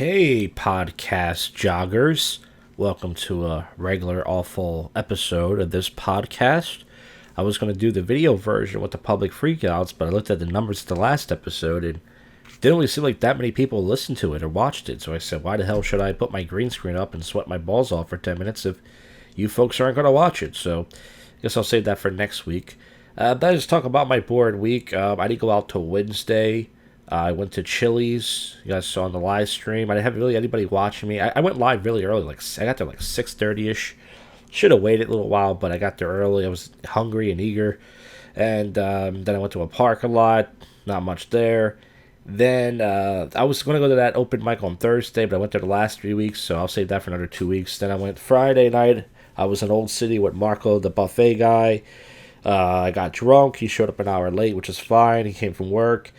Hey, podcast joggers. Welcome to a regular awful episode of this podcast. I was going to do the video version with the public freakouts, but I looked at the numbers of the last episode and it didn't really seem like that many people listened to it or watched it. So I said, why the hell should I put my green screen up and sweat my balls off for 10 minutes if you folks aren't going to watch it? So I guess I'll save that for next week. But I just talk about my bored week. I didn't go out till Wednesday. I went to Chili's. You guys saw on the live stream. I didn't have really anybody watching me. I went live really early. I got there like 6:30ish. Should have waited a little while, but I got there early. I was hungry and eager. And then I went to a parking lot. Not much there. Then I was going to go to that open mic on Thursday, but I went there the last 3 weeks, so I'll save that for another 2 weeks. Then I went Friday night. I was in Old City with Marco, the buffet guy. I got drunk. He showed up an hour late, which is fine. He came from work.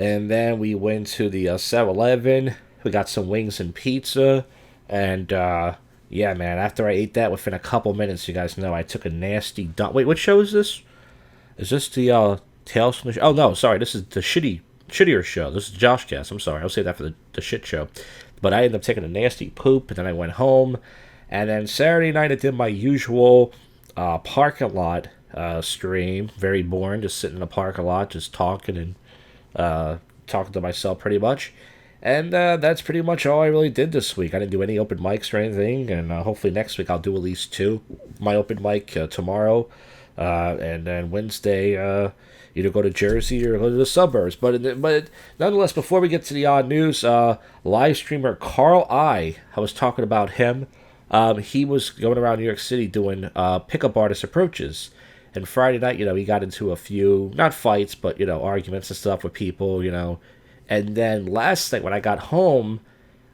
And then we went to the 7-Eleven. We got some wings and pizza. And, yeah, man, after I ate that, within a couple minutes, you guys know, I took a nasty dump. Wait, what show is this? Is this the, Tales from the Show? Oh, no, sorry, this is the shittier show. This is JoshCast. I'm sorry, I'll say that for the shit show. But I ended up taking a nasty poop, and then I went home. And then Saturday night, I did my usual parking lot stream. Very boring, just sitting in the parking lot, just talking and talking to myself pretty much. And that's pretty much all I really did this week. I didn't do any open mics or anything, and hopefully next week I'll do at least two. My open mic tomorrow, and then Wednesday either go to Jersey or go to the suburbs. But nonetheless, before we get to the odd news, live streamer Carl I was talking about him. He was going around New York City doing pickup artist approaches. And Friday night, he got into a few, not fights, but, arguments and stuff with people, And then last night when I got home,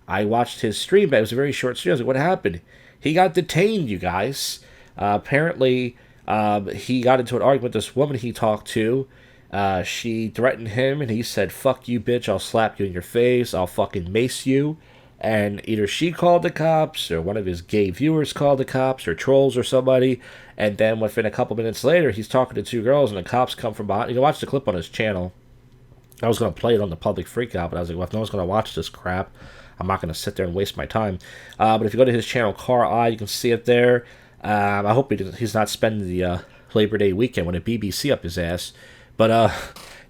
I watched his stream, but it was a very short stream. I was like, what happened? He got detained, you guys. Apparently, he got into an argument with this woman he talked to. She threatened him, and he said, fuck you, bitch, I'll slap you in your face, I'll fucking mace you. And either she called the cops, or one of his gay viewers called the cops, or trolls, or somebody. And then within a couple minutes later, he's talking to two girls, and the cops come from behind. You can watch the clip on his channel. I was going to play it on the public freakout, but I was like, well, if no one's going to watch this crap, I'm not going to sit there and waste my time. But if you go to his channel, Carl I, you can see it there. I hope he's not spending the Labor Day weekend with a BBC up his ass. But,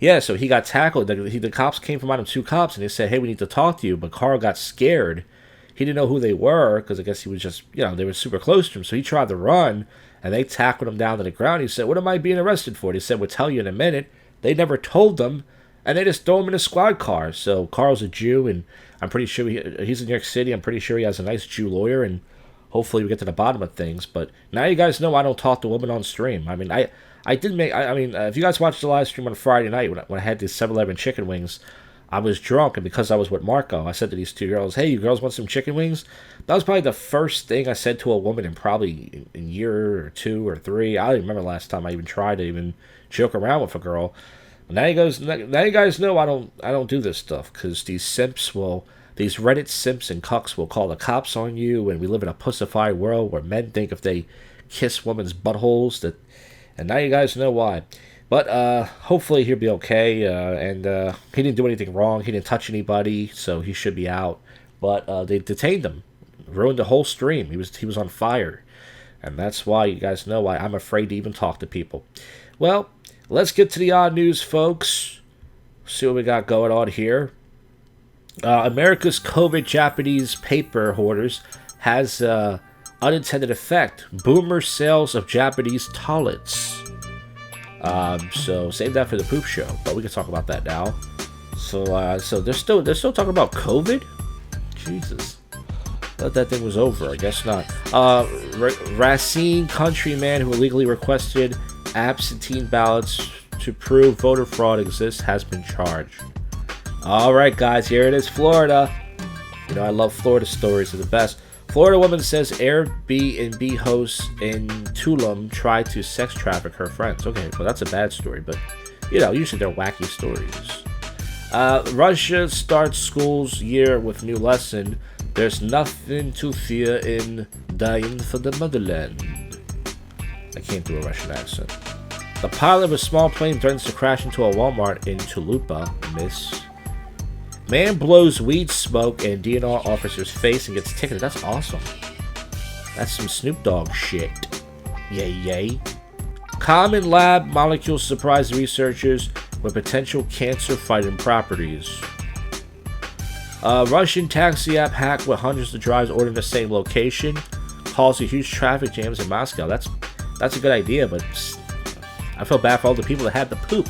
yeah, so he got tackled. The cops came from out of two cops, and they said, hey, we need to talk to you. But Carl got scared. He didn't know who they were, because I guess he was just, they were super close to him. So he tried to run, and they tackled him down to the ground. He said, what am I being arrested for? They said, we'll tell you in a minute. They never told them, and they just throw him in a squad car. So Carl's a Jew, and I'm pretty sure he's in New York City. I'm pretty sure he has a nice Jew lawyer, and hopefully we get to the bottom of things. But now you guys know I don't talk to women on stream. I mean, if you guys watched the live stream on Friday night when I had these 7-Eleven chicken wings, I was drunk, and because I was with Marco, I said to these two girls, hey, you girls want some chicken wings? That was probably the first thing I said to a woman in probably a year or 2 or 3. I don't even remember the last time I even tried to even joke around with a girl. But now you guys know I don't do this stuff, because these Reddit simps and cucks will call the cops on you, and we live in a pussified world where men think if they kiss women's buttholes and now you guys know why. But hopefully he'll be okay. And he didn't do anything wrong. He didn't touch anybody, so he should be out. But they detained him, ruined the whole stream. He was on fire, and that's why you guys know why I'm afraid to even talk to people. Well, let's get to the odd news, folks. See what we got going on here. America's COVID Japanese paper hoarders has unintended effect. Boomer sales of Japanese toilets. So save that for the poop show, but we can talk about that now. So they're still talking about COVID. Jesus, thought that thing was over. I guess not. Racine countryman who illegally requested absentee ballots to prove voter fraud exists has been charged. All right, guys, here it is, Florida. I love Florida stories; they're the best. Florida woman says Airbnb host in Tulum tried to sex traffic her friends. Okay, well, that's a bad story, but, usually they're wacky stories. Russia starts school's year with new lesson. There's nothing to fear in dying for the motherland. I can't do a Russian accent. The pilot of a small plane threatens to crash into a Walmart in Tulupa, Miss. Man blows weed smoke in DNR officer's face and gets ticketed. That's awesome. That's some Snoop Dogg shit. Yay, yay. Common lab molecules surprise researchers with potential cancer-fighting properties. Russian taxi app hacked with hundreds of drivers ordering the same location causes huge traffic jams in Moscow. That's a good idea, but I feel bad for all the people that had the poop.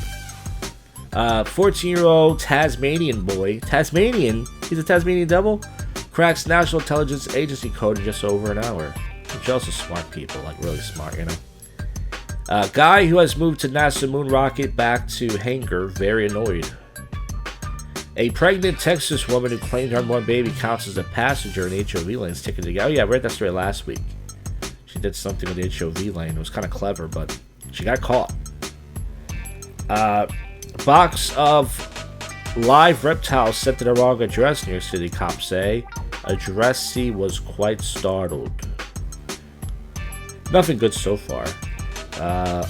14-year-old Tasmanian boy. Tasmanian? He's a Tasmanian devil? Cracks National Intelligence Agency code in just over an hour. I'm jealous of smart people, like really smart, you know. Guy who has moved to NASA moon rocket back to hangar, very annoyed. A pregnant Texas woman who claimed her unborn baby counts as a passenger in the HOV lane's ticketed to go. Oh yeah, I read that story last week. She did something with the HOV lane. It was kind of clever, but she got caught. Box of live reptiles sent to the wrong address, New York City cops say. Addressee was quite startled. Nothing good so far.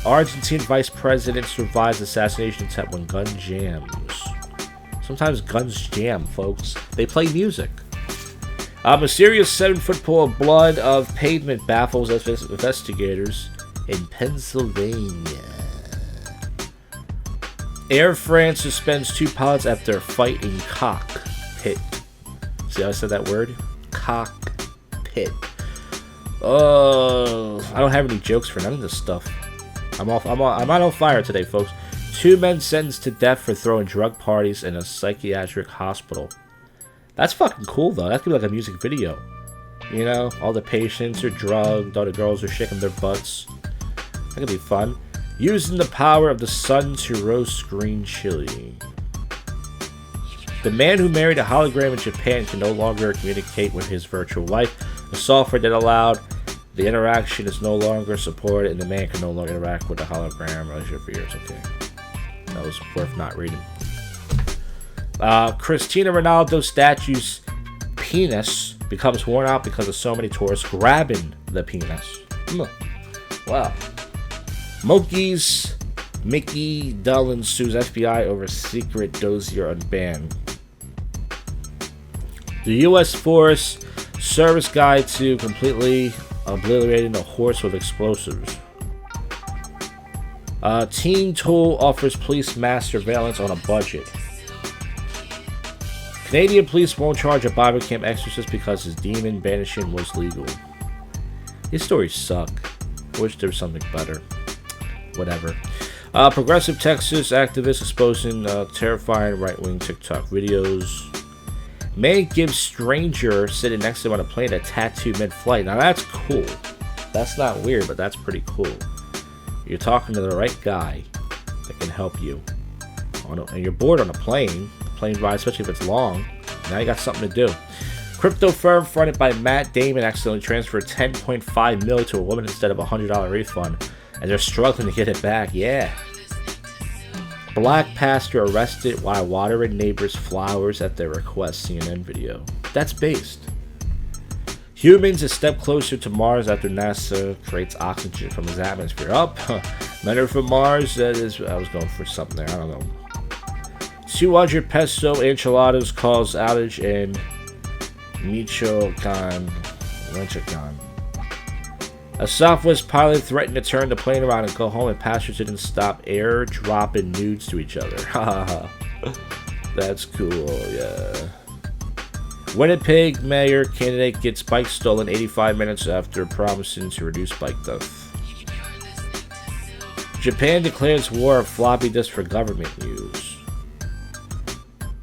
Argentine vice president survives assassination attempt when gun jams. Sometimes guns jam, folks. They play music. A mysterious 7-foot pool of blood of pavement baffles investigators in Pennsylvania. Air France suspends 2 pilots after a fight in cockpit. See how I said that word? Cockpit. I don't have any jokes for none of this stuff. I'm on fire today, folks. 2 men sentenced to death for throwing drug parties in a psychiatric hospital. That's fucking cool, though. That could be like a music video. You know, all the patients are drugged, all the girls are shaking their butts. That could be fun. Using the power of the sun to roast green chili. The man who married a hologram in Japan can no longer communicate with his virtual wife. The software that allowed the interaction is no longer supported, and the man can no longer interact with the hologram relationship for years. Okay. That was worth not reading. Cristiano Ronaldo statue's penis becomes worn out because of so many tourists grabbing the penis. Wow. Monkey's Mickey Dolan sues FBI over secret dossier on ban. The U.S. Forest Service guide to completely obliterating a horse with explosives. Teen Tool offers police mass surveillance on a budget. Canadian police won't charge a Bible camp exorcist because his demon banishing was legal. These stories suck. I wish there was something better. Whatever. Progressive Texas activist exposing terrifying right-wing TikTok videos. Man gives stranger sitting next to him on a plane a tattoo mid-flight. Now that's cool. That's not weird, but that's pretty cool. You're talking to the right guy that can help you. And you're bored on a plane ride, especially if it's long. Now you got something to do. Crypto firm fronted by Matt Damon accidentally transferred $10.5 million to a woman instead of a $100 refund, and they're struggling to get it back. Yeah. Black pastor arrested while watering neighbors' flowers at their request. CNN video. That's based. Humans a step closer to Mars after NASA creates oxygen from its atmosphere. Men are from Mars. That is, I was going for something there. I don't know. 200 peso enchiladas cause outage in Michoacan. A Southwest pilot threatened to turn the plane around and go home, and passengers didn't stop airdropping nudes to each other. That's cool, yeah. Winnipeg mayor candidate gets bike stolen 85 minutes after promising to reduce bike theft. Japan declares war of floppy disk for government use.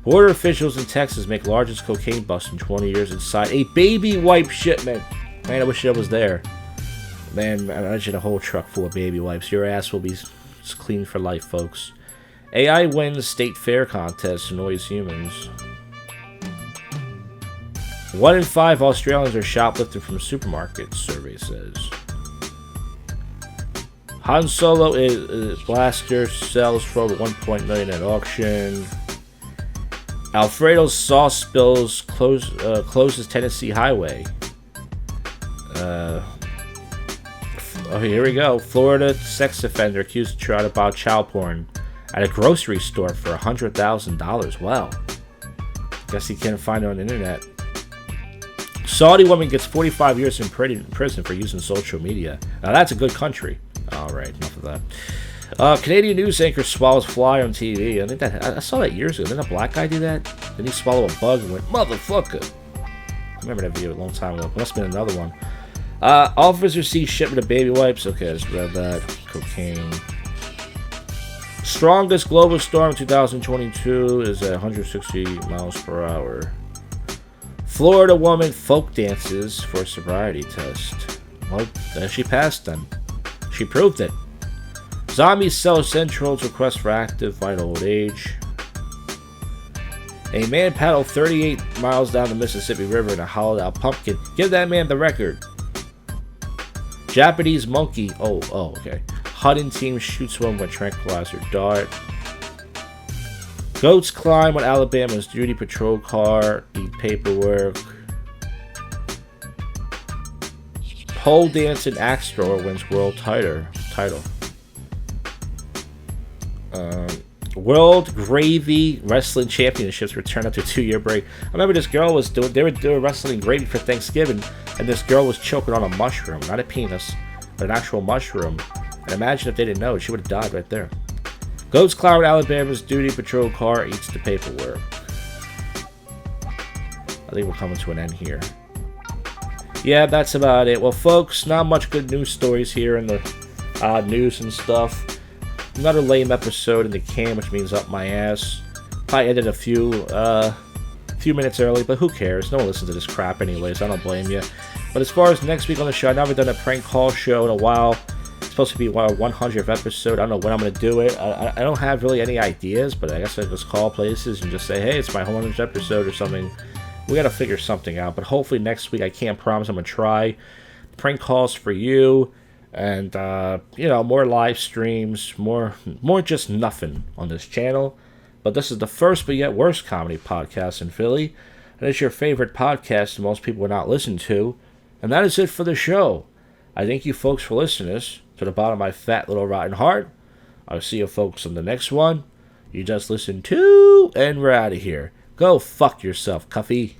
Border officials in Texas make largest cocaine bust in 20 years inside a baby wipe shipment. Man, I wish I was there. Man, I imagine a whole truck full of baby wipes. Your ass will be clean for life, folks. AI wins state fair contest, annoys humans. 1 in 5 Australians are shoplifting from supermarkets, survey says. Han Solo is blaster sells for over $1 million at auction. Alfredo sauce spills closes Tennessee highway. Here we go. Florida sex offender accused of trying to buy child porn at a grocery store for $100,000. Wow. Guess he can't find it on the internet. Saudi woman gets 45 years in prison for using social media. Now that's a good country. All right, enough of that. Canadian news anchor swallows fly on TV. I saw that years ago. Didn't a black guy do that? Then he swallowed a bug and went, motherfucker. I remember that video a long time ago. Must have been another one. Officers see shipment of baby wipes. Okay, I just read that. Cocaine. Strongest global storm 2022 is at 160 miles per hour. Florida woman folk dances for sobriety test. Well, she passed then. She proved it. Zombies sell Central's request for active vital old age. A man paddled 38 miles down the Mississippi River in a hollowed out pumpkin. Give that man the record. Japanese monkey. Okay. Hunting team shoots one with tranquilizer dart. Goats climb on Alabama's duty patrol car. Eat paperwork. Pole dancing axe thrower wins world title. World Gravy Wrestling Championships return after a 2-year break. I remember this girl was they were doing wrestling gravy for Thanksgiving, and this girl was choking on a mushroom, not a penis, but an actual mushroom. And imagine if they didn't know, she would have died right there. Goats cloud Alabama's duty patrol car, eats the paperwork. I think we're coming to an end here. Yeah, that's about it. Well, folks, not much good news stories here in the news and stuff. Another lame episode in the can, which means up my ass. Probably ended a few minutes early, but who cares? No one listens to this crap anyways. I don't blame you. But as far as next week on the show, I've never done a prank call show in a while. It's supposed to be our 100th episode. I don't know when I'm going to do it. I don't have really any ideas, but I guess I just call places and just say, hey, it's my 100th episode or something. We got to figure something out. But hopefully next week, I can't promise I'm going to try. Prank calls for you. And, more live streams, more just nothing on this channel. But this is the first but yet worst comedy podcast in Philly. And it's your favorite podcast that most people would not listen to. And that is it for the show. I thank you folks for listening to the bottom of my fat little rotten heart. I'll see you folks on the next one. You just listened to, and we're out of here. Go fuck yourself, Cuffy.